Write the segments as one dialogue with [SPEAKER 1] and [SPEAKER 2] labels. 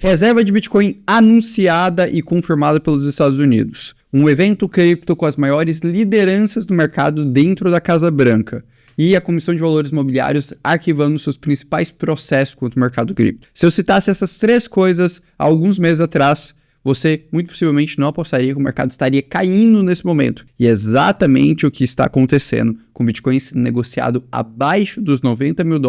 [SPEAKER 1] Reserva de Bitcoin anunciada e confirmada pelos Estados Unidos. Um evento cripto com as maiores lideranças do mercado dentro da Casa Branca. E a Comissão de Valores Mobiliários arquivando seus principais processos contra o mercado cripto. Se eu citasse essas três coisas há alguns meses atrás, você muito possivelmente não apostaria que o mercado estaria caindo nesse momento. E é exatamente o que está acontecendo, com o Bitcoin sendo negociado abaixo dos $90 mil,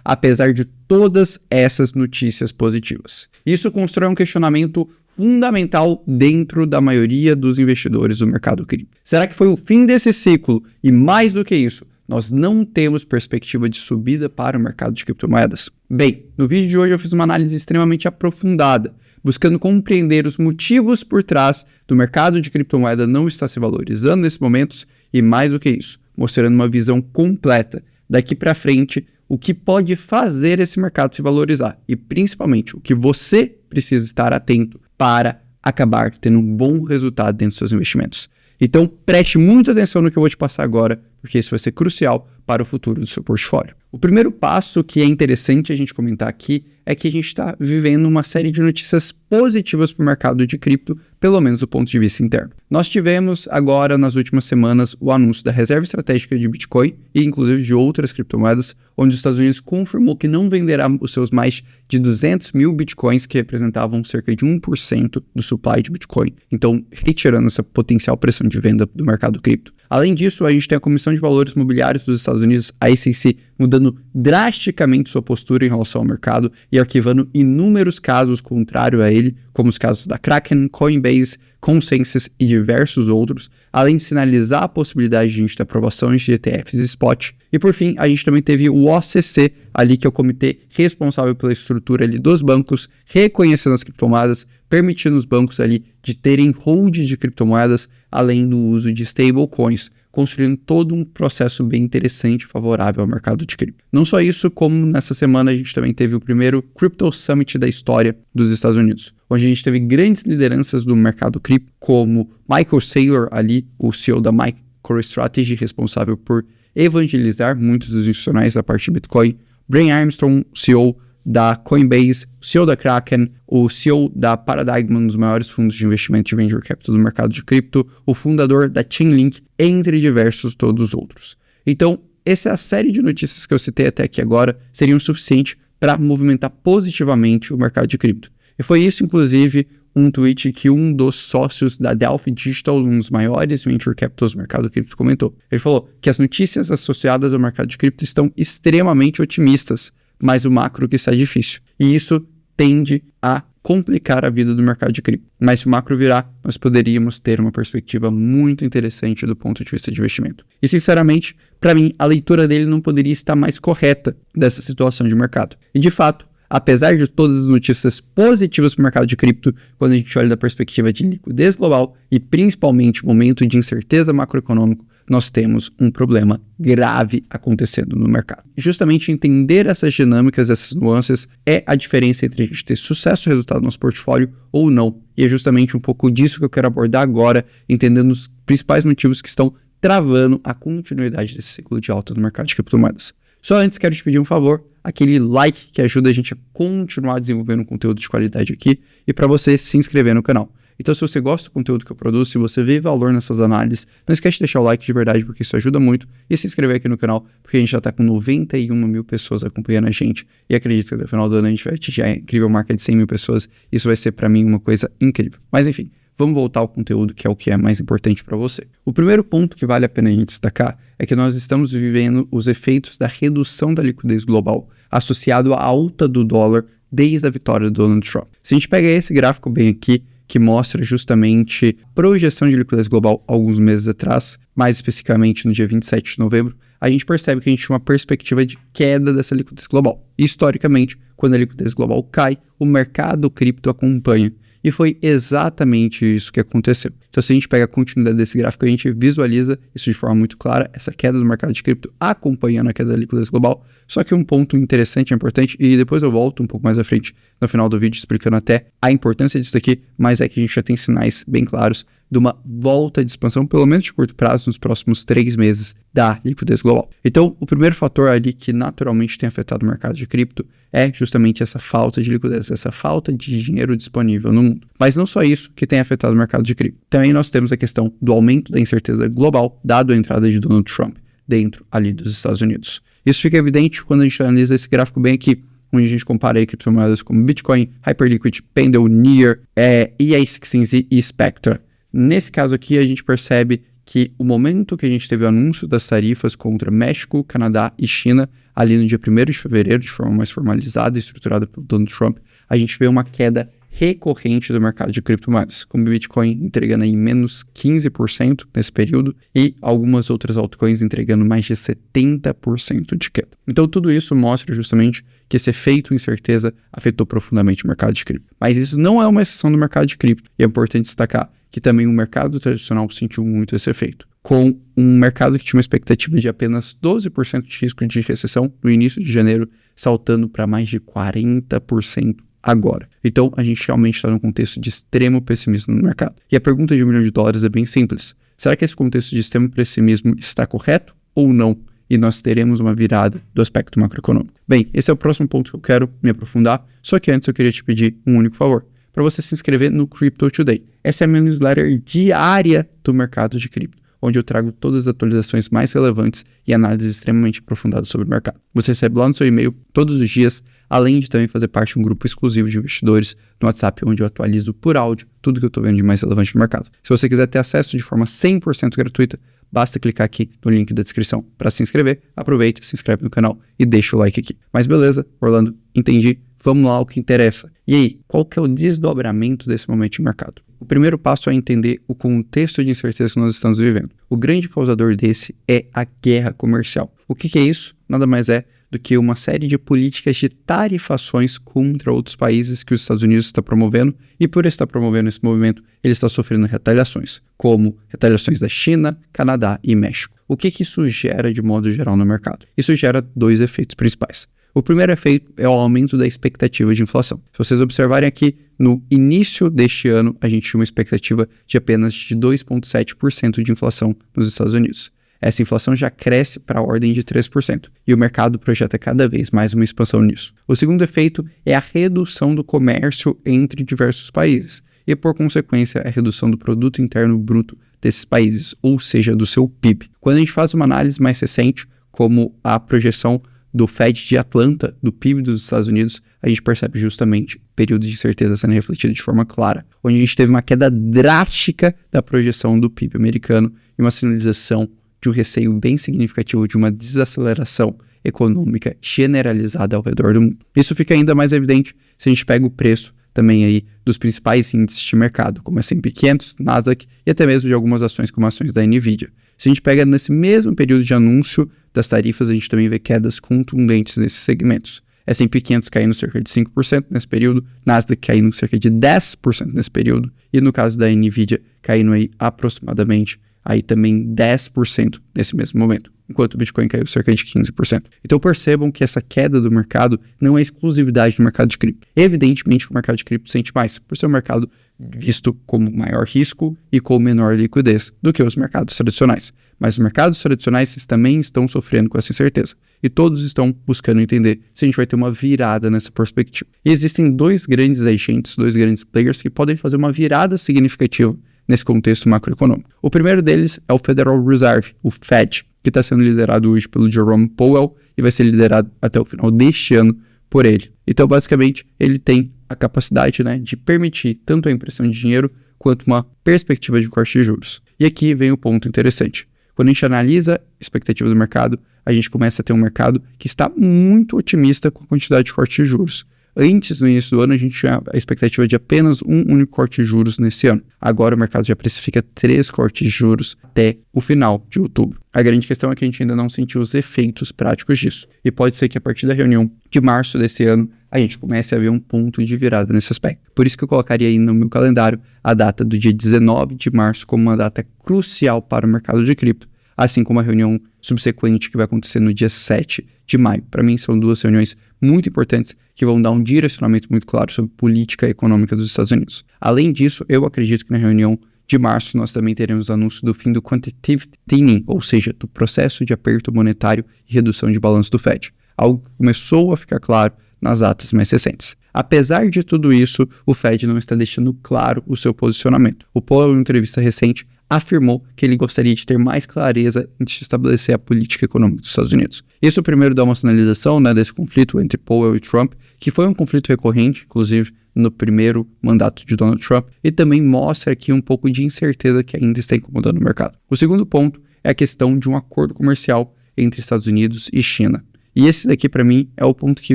[SPEAKER 1] apesar de todas essas notícias positivas. Isso constrói um questionamento fundamental dentro da maioria dos investidores do mercado cripto. Será que foi o fim desse ciclo? E mais do que isso, nós não temos perspectiva de subida para o mercado de criptomoedas? Bem, no vídeo de hoje eu fiz uma análise extremamente aprofundada, buscando compreender os motivos por trás do mercado de criptomoeda não estar se valorizando nesses momentos e, mais do que isso, mostrando uma visão completa daqui para frente, o que pode fazer esse mercado se valorizar e, principalmente, o que você precisa estar atento para acabar tendo um bom resultado dentro dos seus investimentos. Então, preste muita atenção no que eu vou te passar agora, porque isso vai ser crucial para o futuro do seu portfólio. O primeiro passo que é interessante a gente comentar aqui é que a gente está vivendo uma série de notícias positivas para o mercado de cripto, pelo menos do ponto de vista interno. Nós tivemos agora, nas últimas semanas, o anúncio da reserva estratégica de Bitcoin e inclusive de outras criptomoedas, onde os Estados Unidos confirmou que não venderá os seus mais de 200 mil Bitcoins, que representavam cerca de 1% do supply de Bitcoin. Então, retirando essa potencial pressão de venda do mercado cripto. Além disso, a gente tem a Comissão de Valores Mobiliários dos Estados Unidos, a SEC, mudando drasticamente sua postura em relação ao mercado e arquivando inúmeros casos contrários a ele, como os casos da Kraken, Coinbase, Consensus e diversos outros, além de sinalizar a possibilidade de a gente ter aprovações de ETFs e spot. E por fim, a gente também teve o OCC, ali que é o comitê responsável pela estrutura ali dos bancos, reconhecendo as criptomoedas, permitindo os bancos ali de terem holds de criptomoedas, além do uso de stablecoins, construindo todo um processo bem interessante e favorável ao mercado de cripto. Não só isso, como nessa semana a gente também teve o primeiro Crypto Summit da história dos Estados Unidos, onde a gente teve grandes lideranças do mercado cripto, como Michael Saylor ali, o CEO da MicroStrategy, responsável por evangelizar muitos dos institucionais da parte de Bitcoin, Brian Armstrong, CEO da Coinbase, o CEO da Kraken, o CEO da Paradigm, um dos maiores fundos de investimento de venture capital do mercado de cripto, o fundador da Chainlink, entre diversos todos os outros. Então, essa é a série de notícias que eu citei até aqui agora, seriam suficiente para movimentar positivamente o mercado de cripto. E foi isso, inclusive, um tweet que um dos sócios da Delphi Digital, um dos maiores venture capitals do mercado cripto, comentou. Ele falou que as notícias associadas ao mercado de cripto estão extremamente otimistas, mas o macro que está difícil. E isso tende a complicar a vida do mercado de cripto. Mas se o macro virar, nós poderíamos ter uma perspectiva muito interessante do ponto de vista de investimento. E sinceramente, para mim, a leitura dele não poderia estar mais correta dessa situação de mercado. E de fato, apesar de todas as notícias positivas para o mercado de cripto, quando a gente olha da perspectiva de liquidez global e principalmente momento de incerteza macroeconômico, nós temos um problema grave acontecendo no mercado. E justamente entender essas dinâmicas, essas nuances, é a diferença entre a gente ter sucesso e resultado no nosso portfólio ou não. E é justamente um pouco disso que eu quero abordar agora, entendendo os principais motivos que estão travando a continuidade desse ciclo de alta no mercado de criptomoedas. Só antes quero te pedir um favor, aquele like que ajuda a gente a continuar desenvolvendo um conteúdo de qualidade aqui e para você se inscrever no canal. Então, se você gosta do conteúdo que eu produzo, se você vê valor nessas análises, não esquece de deixar o like de verdade, porque isso ajuda muito, e se inscrever aqui no canal, porque a gente já está com 91 mil pessoas acompanhando a gente, e acredito que até o final do ano a gente vai atingir a incrível marca de 100 mil pessoas. Isso vai ser para mim uma coisa incrível. Mas enfim, vamos voltar ao conteúdo, que é o que é mais importante para você. O primeiro ponto que vale a pena a gente destacar é que nós estamos vivendo os efeitos da redução da liquidez global associado à alta do dólar desde a vitória do Donald Trump. Se a gente pega esse gráfico bem aqui, que mostra justamente a projeção de liquidez global alguns meses atrás, mais especificamente no dia 27 de novembro, a gente percebe que a gente tinha uma perspectiva de queda dessa liquidez global. E, historicamente, quando a liquidez global cai, o mercado cripto acompanha. E foi exatamente isso que aconteceu. Então, se a gente pega a continuidade desse gráfico, a gente visualiza isso de forma muito clara, essa queda do mercado de cripto acompanhando a queda da liquidez global. Só que um ponto interessante e importante, e depois eu volto um pouco mais à frente no final do vídeo explicando até a importância disso aqui, mas é que a gente já tem sinais bem claros de uma volta de expansão, pelo menos de curto prazo, nos próximos 3 meses da liquidez global. Então, o primeiro fator ali que naturalmente tem afetado o mercado de cripto é justamente essa falta de liquidez, essa falta de dinheiro disponível no mundo. Mas não só isso que tem afetado o mercado de cripto. Também nós temos a questão do aumento da incerteza global, dado a entrada de Donald Trump dentro ali dos Estados Unidos. Isso fica evidente quando a gente analisa esse gráfico bem aqui, onde a gente compara aí criptomoedas como Bitcoin, Hyperliquid, Pendle, Near, EA16Z e Spectre. Nesse caso aqui, a gente percebe que o momento que a gente teve o anúncio das tarifas contra México, Canadá e China, ali no dia 1º de fevereiro, de forma mais formalizada e estruturada pelo Donald Trump, a gente vê uma queda recorrente do mercado de criptomoedas, com o Bitcoin entregando aí menos 15% nesse período e algumas outras altcoins entregando mais de 70% de queda. Então tudo isso mostra justamente que esse efeito incerteza afetou profundamente o mercado de cripto. Mas isso não é uma exceção do mercado de cripto, e é importante destacar que também o mercado tradicional sentiu muito esse efeito, com um mercado que tinha uma expectativa de apenas 12% de risco de recessão no início de janeiro, saltando para mais de 40% agora. Então, a gente realmente está num contexto de extremo pessimismo no mercado. E a pergunta de $1 milhão é bem simples. Será que esse contexto de extremo pessimismo está correto ou não? E nós teremos uma virada do aspecto macroeconômico. Bem, esse é o próximo ponto que eu quero me aprofundar, só que antes eu queria te pedir um único favor, para você se inscrever no Crypto Today. Essa é a minha newsletter diária do mercado de cripto, onde eu trago todas as atualizações mais relevantes e análises extremamente aprofundadas sobre o mercado. Você recebe lá no seu e-mail todos os dias, além de também fazer parte de um grupo exclusivo de investidores no WhatsApp, onde eu atualizo por áudio tudo que eu estou vendo de mais relevante no mercado. Se você quiser ter acesso de forma 100% gratuita, basta clicar aqui no link da descrição para se inscrever. Aproveita, se inscreve no canal e deixa o like aqui. Mas beleza, Orlando, entendi. Vamos lá ao que interessa. E aí, qual que é o desdobramento desse momento de mercado? O primeiro passo é entender o contexto de incerteza que nós estamos vivendo. O grande causador desse é a guerra comercial. O que é isso? Nada mais é do que uma série de políticas de tarifações contra outros países que os Estados Unidos está promovendo, e por estar promovendo esse movimento, ele está sofrendo retaliações, como retaliações da China, Canadá e México. O que isso gera de modo geral no mercado? Isso gera 2 efeitos principais. O primeiro efeito é o aumento da expectativa de inflação. Se vocês observarem aqui, no início deste ano, a gente tinha uma expectativa de apenas de 2,7% de inflação nos Estados Unidos. Essa inflação já cresce para a ordem de 3%, e o mercado projeta cada vez mais uma expansão nisso. O segundo efeito é a redução do comércio entre diversos países, e por consequência a redução do produto interno bruto desses países, ou seja, do seu PIB. Quando a gente faz uma análise mais recente, como a projeção do Fed de Atlanta, do PIB dos Estados Unidos, a gente percebe justamente período de incerteza sendo refletido de forma clara, onde a gente teve uma queda drástica da projeção do PIB americano e uma sinalização de um receio bem significativo de uma desaceleração econômica generalizada ao redor do mundo. Isso fica ainda mais evidente se a gente pega o preço também aí dos principais índices de mercado, como S&P 500, Nasdaq e até mesmo de algumas ações como ações da Nvidia. Se a gente pega nesse mesmo período de anúncio das tarifas, a gente também vê quedas contundentes nesses segmentos. S&P 500 caindo cerca de 5% nesse período, Nasdaq caindo cerca de 10% nesse período, e no caso da Nvidia caindo aí aproximadamente aí também 10% nesse mesmo momento, enquanto o Bitcoin caiu cerca de 15%. Então percebam que essa queda do mercado não é exclusividade do mercado de cripto. Evidentemente que o mercado de cripto sente mais, por ser um mercado visto como maior risco e com menor liquidez do que os mercados tradicionais. Mas os mercados tradicionais também estão sofrendo com essa incerteza. E todos estão buscando entender se a gente vai ter uma virada nessa perspectiva. E existem 2 grandes agentes, 2 grandes players que podem fazer uma virada significativa nesse contexto macroeconômico. O primeiro deles é o Federal Reserve, o Fed, que está sendo liderado hoje pelo Jerome Powell e vai ser liderado até o final deste ano por ele. Então, basicamente, ele tem a capacidade, de permitir tanto a impressão de dinheiro quanto uma perspectiva de corte de juros. E aqui vem o ponto interessante. Quando a gente analisa a expectativa do mercado, a gente começa a ter um mercado que está muito otimista com a quantidade de corte de juros. Antes, no início do ano, a gente tinha a expectativa de apenas um único corte de juros nesse ano. Agora o mercado já precifica 3 cortes de juros até o final de outubro. A grande questão é que a gente ainda não sentiu os efeitos práticos disso. E pode ser que a partir da reunião de março desse ano, a gente comece a ver um ponto de virada nesse aspecto. Por isso que eu colocaria aí no meu calendário a data do dia 19 de março como uma data crucial para o mercado de cripto, assim como a reunião subsequente que vai acontecer no dia 7 de maio. Para mim, são 2 reuniões muito importantes que vão dar um direcionamento muito claro sobre política econômica dos Estados Unidos. Além disso, eu acredito que na reunião de março nós também teremos o anúncio do fim do quantitative easing, ou seja, do processo de aperto monetário e redução de balanço do Fed. Algo que começou a ficar claro nas datas mais recentes. Apesar de tudo isso, o Fed não está deixando claro o seu posicionamento. O Powell, em uma entrevista recente, afirmou que ele gostaria de ter mais clareza antes de estabelecer a política econômica dos Estados Unidos. Isso primeiro dá uma sinalização, desse conflito entre Powell e Trump, que foi um conflito recorrente, inclusive no primeiro mandato de Donald Trump, e também mostra aqui um pouco de incerteza que ainda está incomodando o mercado. O segundo ponto é a questão de um acordo comercial entre Estados Unidos e China. E esse daqui, para mim, é o ponto que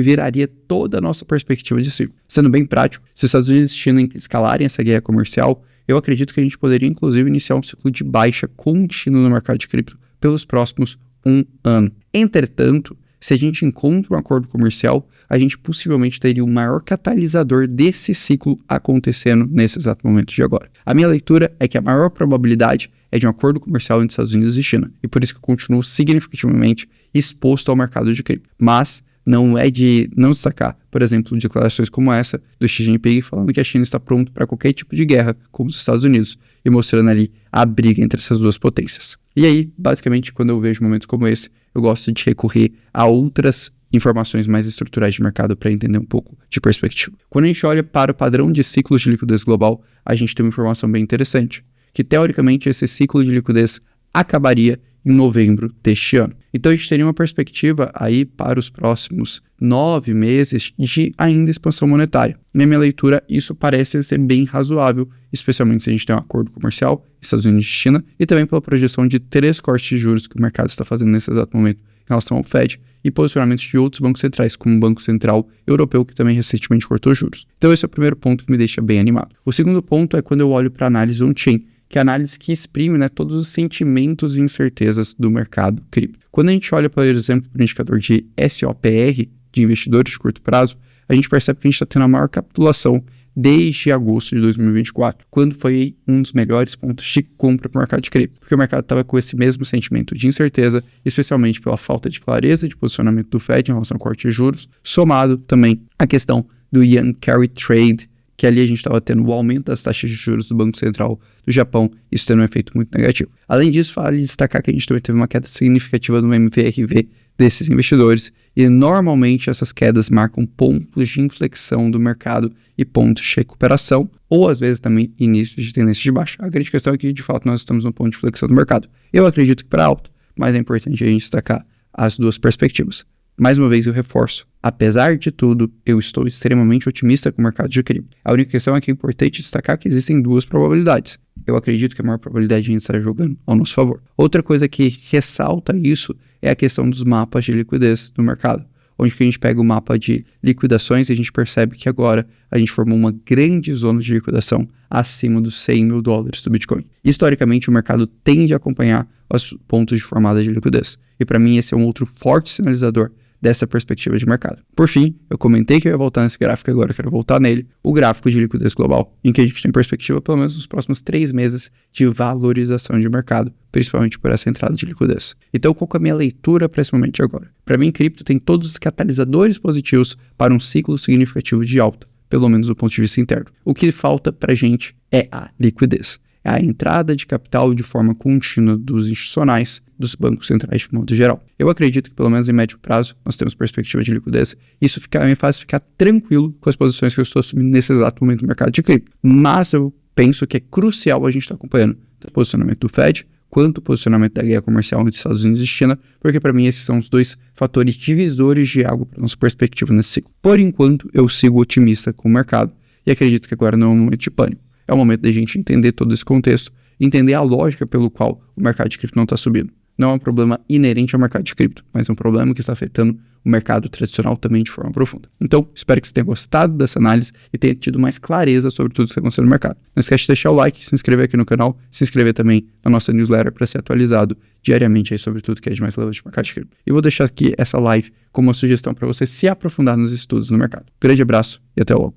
[SPEAKER 1] viraria toda a nossa perspectiva de ciclo. Sendo bem prático, se os Estados Unidos e China escalarem essa guerra comercial, eu acredito que a gente poderia, inclusive, iniciar um ciclo de baixa contínuo no mercado de cripto pelos próximos 1 ano. Entretanto, se a gente encontra um acordo comercial, a gente possivelmente teria o maior catalisador desse ciclo acontecendo nesse exato momento de agora. A minha leitura é que a maior probabilidade é de um acordo comercial entre Estados Unidos e China, e por isso que eu continuo significativamente exposto ao mercado de cripto. Mas não é de não destacar, por exemplo, declarações como essa do Xi Jinping falando que a China está pronta para qualquer tipo de guerra, como os Estados Unidos, e mostrando ali a briga entre essas duas potências. E aí, basicamente, quando eu vejo momentos como esse, eu gosto de recorrer a outras informações mais estruturais de mercado para entender um pouco de perspectiva. Quando a gente olha para o padrão de ciclos de liquidez global, a gente tem uma informação bem interessante, que teoricamente esse ciclo de liquidez acabaria em novembro deste ano. Então a gente teria uma perspectiva aí para os próximos 9 meses de ainda expansão monetária. Na minha leitura, isso parece ser bem razoável, especialmente se a gente tem um acordo comercial, Estados Unidos e China, e também pela projeção de 3 cortes de juros que o mercado está fazendo nesse exato momento em relação ao Fed, e posicionamentos de outros bancos centrais, como o Banco Central Europeu, que também recentemente cortou juros. Então esse é o primeiro ponto que me deixa bem animado. O segundo ponto é quando eu olho para a análise on-chain, que é a análise que exprime todos os sentimentos e incertezas do mercado cripto. Quando a gente olha, por exemplo, para o indicador de SOPR, de investidores de curto prazo, a gente percebe que a gente está tendo a maior capitulação desde agosto de 2024, quando foi um dos melhores pontos de compra para o mercado de cripto, porque o mercado estava com esse mesmo sentimento de incerteza, especialmente pela falta de clareza de posicionamento do Fed em relação ao corte de juros, somado também à questão do Yen Carry Trade, que ali a gente estava tendo o aumento das taxas de juros do Banco Central do Japão, isso tendo um efeito muito negativo. Além disso, vale destacar que a gente também teve uma queda significativa no MVRV desses investidores, e normalmente essas quedas marcam pontos de inflexão do mercado e pontos de recuperação, ou às vezes também início de tendência de baixa. A grande questão é que, de fato, nós estamos no ponto de inflexão do mercado. Eu acredito que para alto, mas é importante a gente destacar as duas perspectivas. Mais uma vez eu reforço, apesar de tudo, eu estou extremamente otimista com o mercado de cripto. A única questão é que é importante destacar que existem 2 probabilidades. Eu acredito que a maior probabilidade de a gente estar jogando ao nosso favor. Outra coisa que ressalta isso é a questão dos mapas de liquidez do mercado, onde que a gente pega o mapa de liquidações e a gente percebe que agora a gente formou uma grande zona de liquidação acima dos $100 mil do Bitcoin. Historicamente, o mercado tende a acompanhar os pontos de formada de liquidez. E para mim esse é um outro forte sinalizador dessa perspectiva de mercado. Por fim, eu comentei que eu ia voltar nesse gráfico, agora eu quero voltar nele, o gráfico de liquidez global, em que a gente tem perspectiva pelo menos nos próximos 3 meses de valorização de mercado, principalmente por essa entrada de liquidez. Então, qual que é a minha leitura para esse momento de agora? Para mim, cripto tem todos os catalisadores positivos para um ciclo significativo de alta, pelo menos do ponto de vista interno. O que falta para a gente é a liquidez. É a entrada de capital de forma contínua dos institucionais, dos bancos centrais de modo geral. Eu acredito que pelo menos em médio prazo nós temos perspectiva de liquidez. Isso me faz ficar tranquilo com as posições que eu estou assumindo nesse exato momento no mercado de cripto. Mas eu penso que é crucial a gente estar acompanhando tanto o posicionamento do Fed quanto o posicionamento da guerra comercial entre Estados Unidos e China, porque para mim esses são os 2 fatores divisores de água para nossa perspectiva nesse ciclo. Por enquanto eu sigo otimista com o mercado e acredito que agora não é um momento de pânico. É o momento da gente entender todo esse contexto, entender a lógica pelo qual o mercado de cripto não está subindo. não é um problema inerente ao mercado de cripto, mas é um problema que está afetando o mercado tradicional também de forma profunda. Então, espero que você tenha gostado dessa análise e tenha tido mais clareza sobre tudo que está acontecendo no mercado. Não esquece de deixar o like, se inscrever aqui no canal, se inscrever também na nossa newsletter para ser atualizado diariamente aí sobre tudo que é de mais relevante no mercado de cripto. E vou deixar aqui essa live como uma sugestão para você se aprofundar nos estudos no mercado. Grande abraço e até logo.